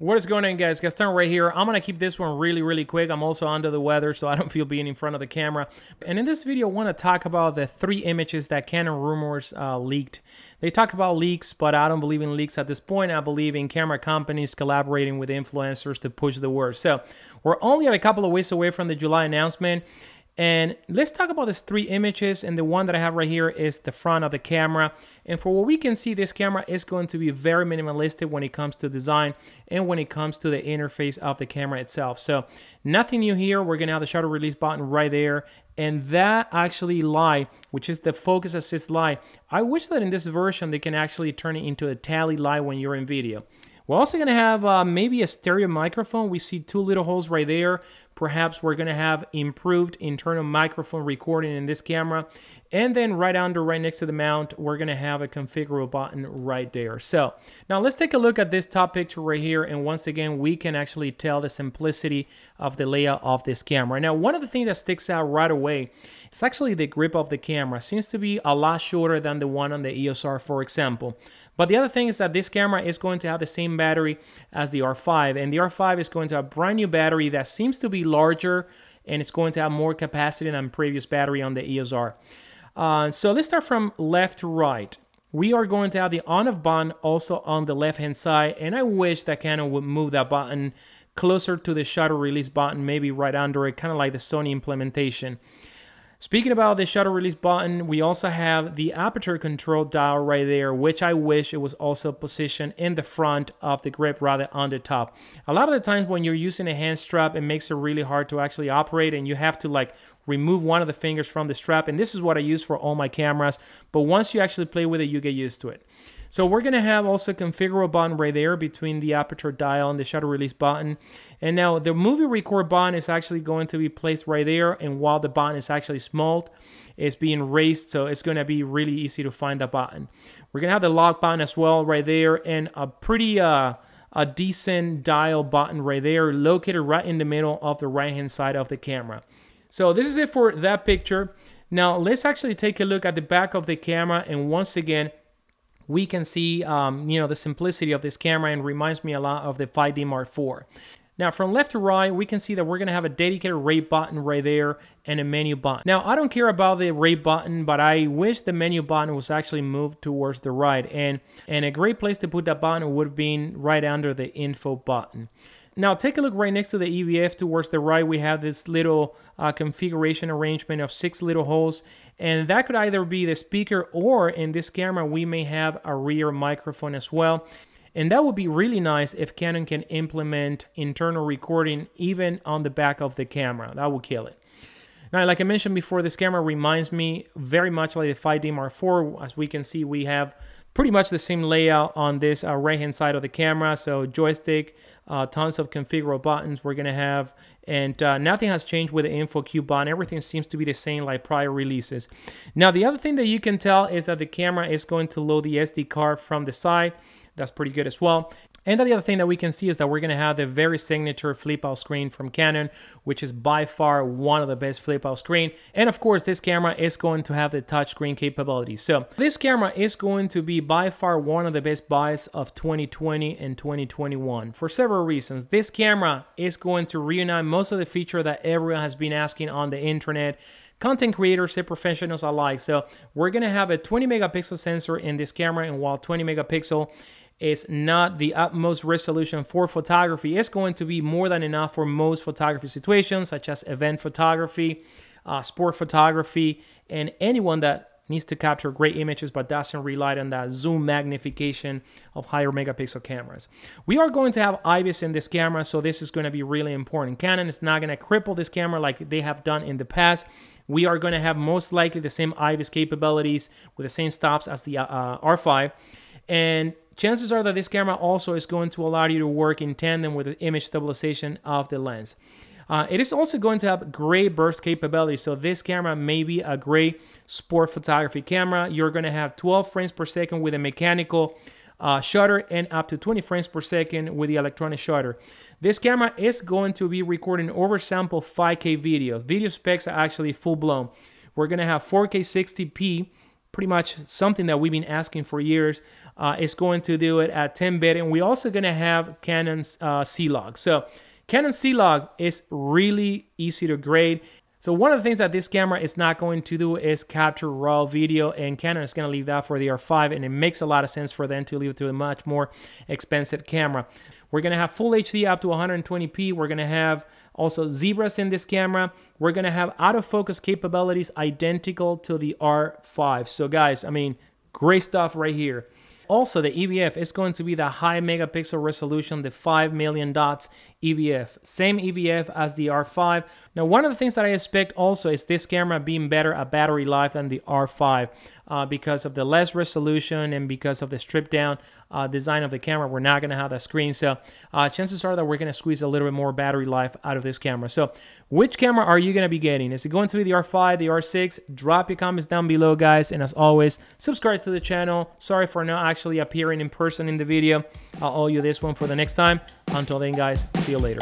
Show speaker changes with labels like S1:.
S1: What is going on, guys? Gaston right here. I'm going to keep this one really quick. I'm also under the weather, so I don't feel being in front of the camera. And in this video, I want to talk about the 3 images that Canon rumors leaked. They talk about leaks, but I don't believe in leaks at this point. I believe in camera companies collaborating with influencers to push the word. So we're only a couple of weeks away from the July announcement. And let's talk about these 3 images, and the one that I have right here is the front of the camera. And for what we can see, this camera is going to be very minimalistic when it comes to design and when it comes to the interface of the camera itself. So nothing new here. We're going to have the shutter release button right there. And that actually light, which is the focus assist light, I wish that in this version they can actually turn it into a tally light when you're in video. We're also going to have maybe a stereo microphone. We see 2 little holes right there. Perhaps we're going to have improved internal microphone recording in this camera. And then right next to the mount, we're going to have a configurable button right there. So now let's take a look at this top picture right here. And once again, we can actually tell the simplicity of the layout of this camera. Now, one of the things that sticks out right away is actually the grip of the camera. It seems to be a lot shorter than the one on the Eos R, for example. But the other thing is that this camera is going to have the same battery as the R5, and the R5 is going to have a brand new battery that seems to be larger, and it's going to have more capacity than previous battery on the Eos R. So let's start from left to right. We are going to have the on-off button also on the left-hand side, and I wish that Canon would move that button closer to the shutter release button, maybe right under it, kind of like the Sony implementation. Speaking about the shutter release button, we also have the aperture control dial right there, which I wish it was also positioned in the front of the grip rather on the top. A lot of the times when you're using a hand strap, it makes it really hard to actually operate, and you have to like remove one of the fingers from the strap, and this is what I use for all my cameras, but once you actually play with it, you get used to it. So we're going to have also a configurable button right there between the aperture dial and the shutter release button. And now the movie record button is actually going to be placed right there, and while the button is actually small, it's being raised, so it's going to be really easy to find the button. We're going to have the lock button as well right there, and a pretty a decent dial button right there, located right in the middle of the right-hand side of the camera. So this is it for that picture. Now let's actually take a look at the back of the camera, and once again, we can see, the simplicity of this camera, and reminds me a lot of the 5D Mark IV. Now, from left to right, we can see that we're going to have a dedicated rate button right there and a menu button. Now, I don't care about the rate button, but I wish the menu button was actually moved towards the right. And a great place to put that button would have been right under the info button. Now, take a look right next to the EVF towards the right. We have this little configuration arrangement of 6 little holes, and that could either be the speaker, or in this camera, we may have a rear microphone as well. And that would be really nice if Canon can implement internal recording even on the back of the camera. That would kill it. Now, like I mentioned before, this camera reminds me very much like the 5D Mark IV. As we can see, we have pretty much the same layout on this right-hand side of the camera. So joystick, tons of configurable buttons we're going to have, and nothing has changed with the info cue button. Everything seems to be the same like prior releases. Now, the other thing that you can tell is that the camera is going to load the SD card from the side. That's pretty good as well. And the other thing that we can see is that we're going to have the very signature flip-out screen from Canon, which is by far one of the best flip-out screen. And of course, this camera is going to have the touchscreen capability. So this camera is going to be by far one of the best buys of 2020 and 2021 for several reasons. This camera is going to reunite most of the features that everyone has been asking on the internet, content creators and professionals alike. So we're going to have a 20 megapixel sensor in this camera, and while 20 megapixel is not the utmost resolution for photography, it's going to be more than enough for most photography situations, such as event photography, sport photography, and anyone that needs to capture great images but doesn't rely on that zoom magnification of higher megapixel cameras. We are going to have IBIS in this camera, so this is going to be really important. Canon is not going to cripple this camera like they have done in the past. We are going to have most likely the same IBIS capabilities with the same stops as the R5, and chances are that this camera also is going to allow you to work in tandem with the image stabilization of the lens. It is also going to have gray burst capability, so this camera may be a great sport photography camera. You're going to have 12 frames per second with a mechanical shutter, and up to 20 frames per second with the electronic shutter. This camera is going to be recording oversampled 5K videos. Video specs are actually full-blown. We're going to have 4K 60p pretty much something that we've been asking for years. It's going to do it at 10-bit, and we're also going to have Canon's C-Log. So Canon C-Log is really easy to grade. So one of the things that this camera is not going to do is capture raw video, and Canon is going to leave that for the R5, and it makes a lot of sense for them to leave it to a much more expensive camera. We're going to have full HD up to 120p. We're going to have also zebras in this camera. We're going to have autofocus capabilities identical to the R5. So guys, I mean, great stuff right here. Also, the EVF is going to be the high megapixel resolution, the 5 million dots EVF. Same EVF as the R5. Now, one of the things that I expect also is this camera being better at battery life than the R5 because of the less resolution and because of the stripped down design of the camera. We're not going to have that screen. So chances are that we're going to squeeze a little bit more battery life out of this camera. So which camera are you going to be getting? Is it going to be the R5, the R6? Drop your comments down below, guys. And as always, subscribe to the channel. Sorry for not actually appearing in person in the video. I'll owe you this one for the next time. Until then, guys, see you later.